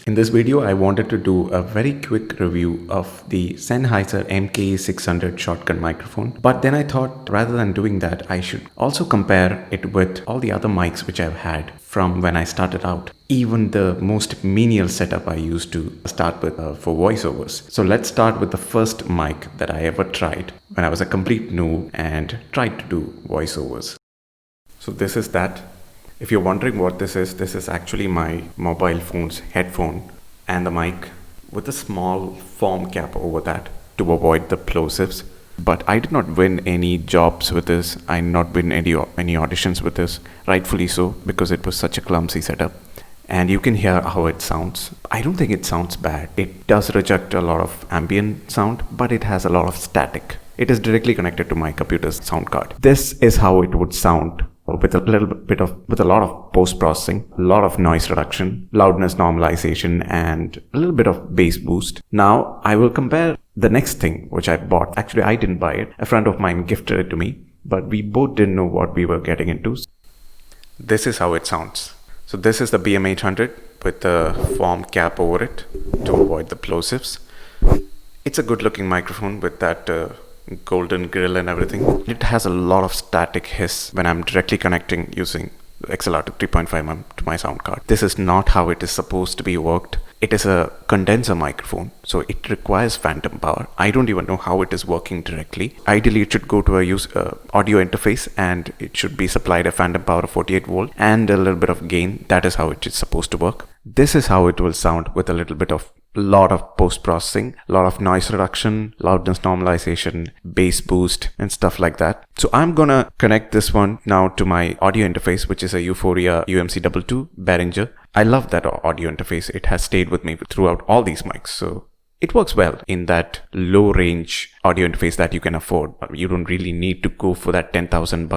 In this video, I wanted to do a very quick review of the Sennheiser MKE600 shotgun microphone. But then I thought rather than doing that, I should also compare it with all the other mics which I've had from when I started out. Even the most menial setup I used to start with for voiceovers. So let's start with the first mic that I ever tried when I was a complete noob and tried to do voiceovers. So this is that. If you're wondering what this is actually my mobile phone's headphone and the mic with a small foam cap over that to avoid the plosives. But I did not win any jobs with this. I did not win any auditions with this, rightfully so, because it was such a clumsy setup. And you can hear how it sounds. I don't think it sounds bad. It does reject a lot of ambient sound, but it has a lot of static. It is directly connected to my computer's sound card. This is how it would sound with a lot of post-processing, a lot of noise reduction, loudness normalization, and a little bit of bass boost. Now I will compare the next thing which I bought. Actually, I didn't buy it. A friend of mine gifted it to me, but we both didn't know what we were getting into. This is how it sounds. So this is the BM800 with the foam cap over it to avoid the plosives. It's a good looking microphone with that golden grill and everything. It has a lot of static hiss when I'm directly connecting using the XLR to 3.5mm to my sound card. This is not how it is supposed to be worked. It is a condenser microphone, so it requires phantom power. I don't even know how it is working directly. Ideally, it should go to a audio interface and it should be supplied a phantom power of 48 volt and a little bit of gain. That is how it is supposed to work. This is how it will sound with a little bit of lot of post-processing, a lot of noise reduction, loudness normalization, bass boost, and stuff like that. So I'm gonna connect this one now to my audio interface, which is a Euphoria UMC22 Behringer. I love that audio interface. It has stayed with me throughout all these mics. So it works well in that low range audio interface that you can afford. You don't really need to go for that $10,000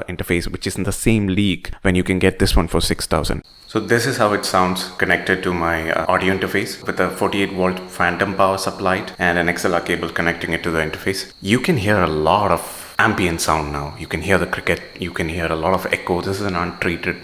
interface, which is in the same league when you can get this one for $6,000. So this is how it sounds connected to my audio interface with a 48 volt phantom power supplied and an XLR cable connecting it to the interface. You can hear a lot of ambient sound now. You can hear the cricket, you can hear a lot of echo. This is an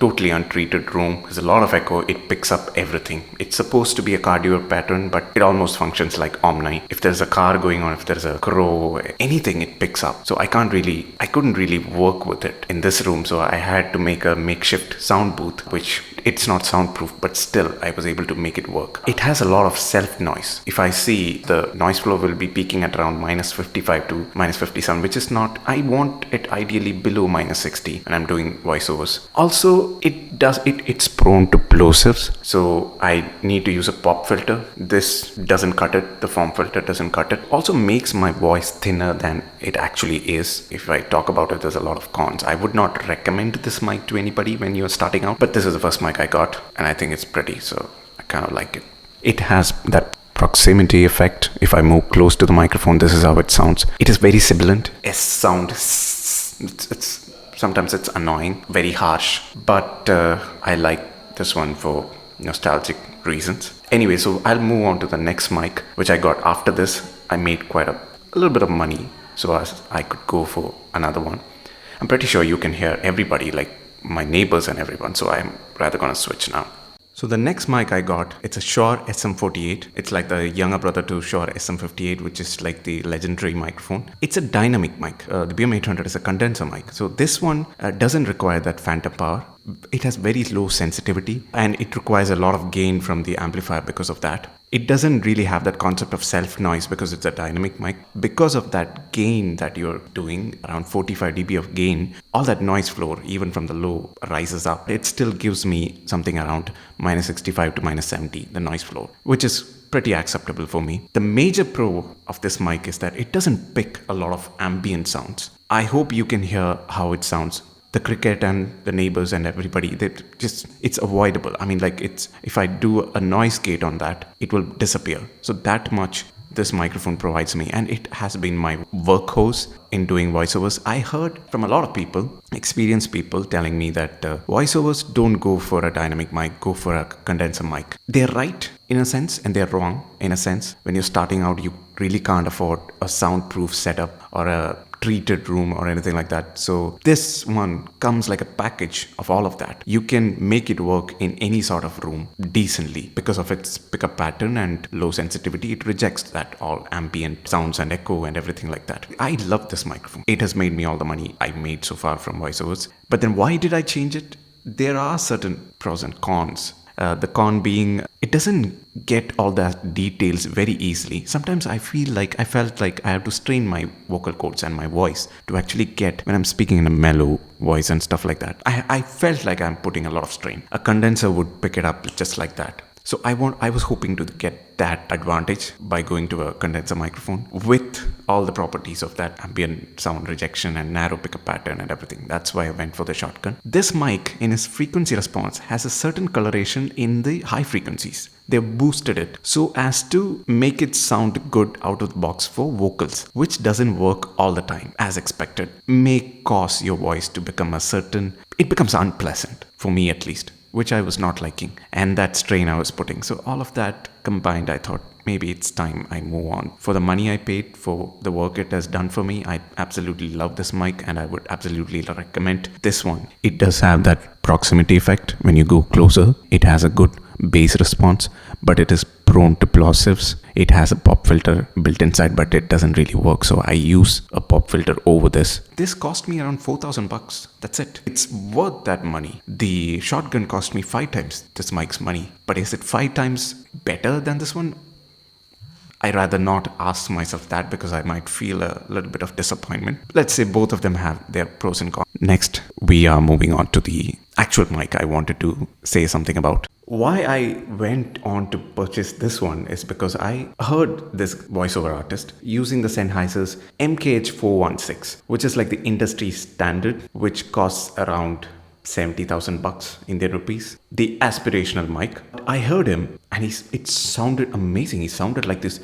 totally untreated room. There's a lot of echo. It picks up everything. It's supposed to be a cardioid pattern, but it almost functions like Omni. If there's a car going on, if there's a crow, anything it picks up. So I couldn't really work with it in this room. So I had to make a makeshift sound booth, which it's not soundproof, but still I was able to make it work. It has a lot of self noise. If I see the noise floor will be peaking at around -55 to -57, which is not, I want it ideally below -60 when I'm doing voiceovers. Also, it's prone to plosives, so I need to use a pop filter. This doesn't cut it. The foam filter doesn't cut it. Also makes my voice thinner than it actually is. If I talk about it, there's a lot of cons. I would not recommend this mic to anybody when you're starting out, but this is the first mic I got and I think it's pretty, so I kind of like it. It has that proximity effect. If I move close to the microphone, this is how it sounds. It is very sibilant. Sometimes it's annoying, very harsh, but I like this one for nostalgic reasons. Anyway, so I'll move on to the next mic, which I got after this. I made quite a little bit of money, so I could go for another one. I'm pretty sure you can hear everybody, like my neighbors and everyone, so I'm rather gonna switch now. So the next mic I got, it's a Shure SM48. It's like the younger brother to Shure SM58, which is like the legendary microphone. It's a dynamic mic. The BM800 is a condenser mic. So this one doesn't require that phantom power. It has very low sensitivity and it requires a lot of gain from the amplifier because of that. It doesn't really have that concept of self noise because it's a dynamic mic. Because of that gain that you're doing, around 45 dB of gain, all that noise floor, even from the low, rises up. It still gives me something around -65 to -70, the noise floor, which is pretty acceptable for me. The major pro of this mic is that it doesn't pick a lot of ambient sounds. I hope you can hear how it sounds. The cricket and the neighbors and everybody, it's avoidable. I mean, like if I do a noise gate on that, it will disappear. So that much this microphone provides me, and it has been my workhorse in doing voiceovers. I heard from a lot of people, experienced people, telling me that voiceovers don't go for a dynamic mic, go for a condenser mic. They're right in a sense and they're wrong in a sense. When you're starting out, you really can't afford a soundproof setup or a treated room or anything like that. So this one comes like a package of all of that. You can make it work in any sort of room decently because of its pickup pattern and low sensitivity. It rejects that all ambient sounds and echo and everything like that. I love this microphone. It has made me all the money I made so far from voiceovers. But then why did I change it? There are certain pros and cons. The con being it doesn't get all the details very easily. Sometimes I felt like I have to strain my vocal cords and my voice to actually get when I'm speaking in a mellow voice and stuff like that. I felt like I'm putting a lot of strain. A condenser would pick it up just like that. So I was hoping to get that advantage by going to a condenser microphone with all the properties of that ambient sound rejection and narrow pickup pattern and everything. That's why I went for the shotgun. This mic in its frequency response has a certain coloration in the high frequencies. They've boosted it so as to make it sound good out of the box for vocals, which doesn't work all the time as expected. May cause your voice to become it becomes unpleasant, for me at least, which I was not liking, and that strain I was putting. So all of that combined, I thought maybe it's time I move on. For the money I paid, for the work it has done for me, I absolutely love this mic and I would absolutely recommend this one. It does have that proximity effect when you go closer. It has a good bass response, but it is prone to plosives. It has a pop filter built inside, but it doesn't really work, so I use a pop filter over this. This cost me around $4,000. That's it. It's worth that money. The shotgun cost me 5 times this mic's money, but is it 5 times better than this one? I rather not ask myself that because I might feel a little bit of disappointment. Let's say both of them have their pros and cons. Next, we are moving on to the actual mic I wanted to say something about. Why I went on to purchase this one is because I heard this voiceover artist using the Sennheiser's MKH416, which is like the industry standard, which costs around $70,000 Indian rupees. The aspirational mic. I heard him and it sounded amazing. He sounded like this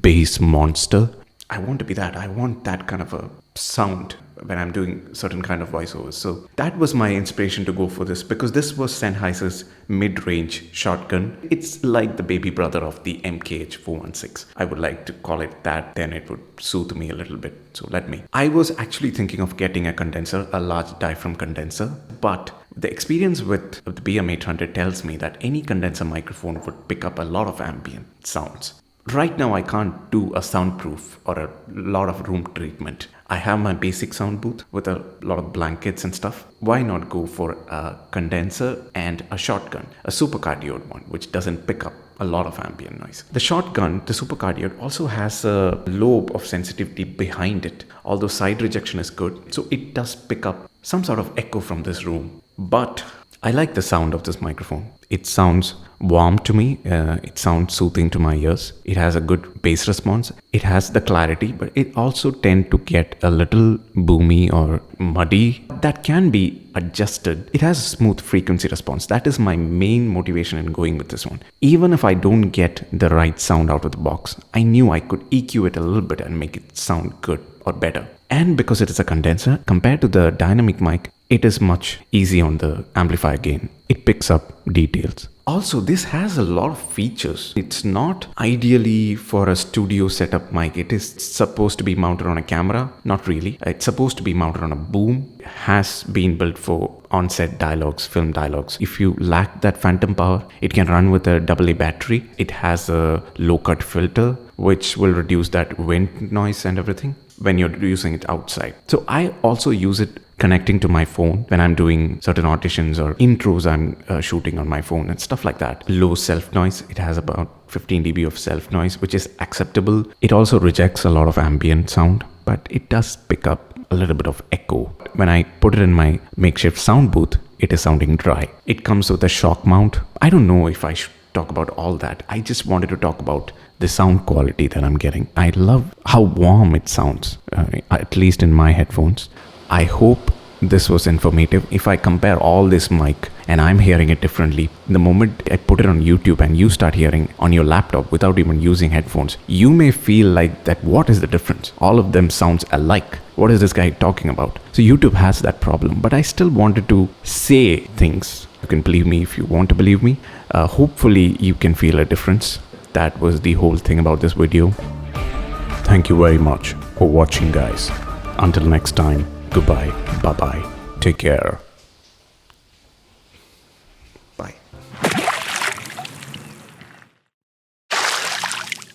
bass monster. I want to be that. I want that kind of a sound when I'm doing certain kind of voiceovers. So that was my inspiration to go for this, because this was Sennheiser's mid-range shotgun. It's like the baby brother of the MKH416. I would like to call it that, then it would soothe me a little bit. So let me. I was actually thinking of getting a condenser, a large diaphragm condenser, but the experience with the BM800 tells me that any condenser microphone would pick up a lot of ambient sounds. Right now, I can't do a soundproof or a lot of room treatment. I have my basic sound booth with a lot of blankets and stuff. Why not go for a condenser and a shotgun, a supercardioid one, which doesn't pick up a lot of ambient noise. The shotgun, the supercardioid, also has a lobe of sensitivity behind it. Although side rejection is good, so it does pick up some sort of echo from this room. But I like the sound of this microphone. It sounds warm to me. It sounds soothing to my ears. It has a good bass response. It has the clarity, but it also tends to get a little boomy or muddy. That can be adjusted. It has a smooth frequency response. That is my main motivation in going with this one. Even if I don't get the right sound out of the box, I knew I could EQ it a little bit and make it sound good or better. And because it is a condenser, compared to the dynamic mic, it is much easy on the amplifier gain. It picks up details. Also, this has a lot of features. It's not ideally for a studio setup mic. It is supposed to be mounted on a camera. Not really. It's supposed to be mounted on a boom. It has been built for on-set dialogues, film dialogues. If you lack that phantom power, it can run with a AA battery. It has a low-cut filter, which will reduce that wind noise and everything when you're using it outside. So I also use it connecting to my phone when I'm doing certain auditions or intros I'm shooting on my phone and stuff like that. Low self noise. It has about 15 dB of self noise, which is acceptable. It also rejects a lot of ambient sound, but it does pick up a little bit of echo. When I put it in my makeshift sound booth, it is sounding dry. It comes with a shock mount. I don't know if I should talk about all that. I just wanted to talk about the sound quality that I'm getting. I love how warm it sounds, at least in my headphones. I hope this was informative. If I compare all this mic and I'm hearing it differently, the moment I put it on YouTube and you start hearing on your laptop without even using headphones, you may feel like that, what is the difference? All of them sounds alike. What is this guy talking about? So YouTube has that problem, but I still wanted to say things. You can believe me if you want to believe me. Hopefully you can feel a difference. That was the whole thing about this video. Thank you very much for watching, guys. Until next time, goodbye, bye bye, take care.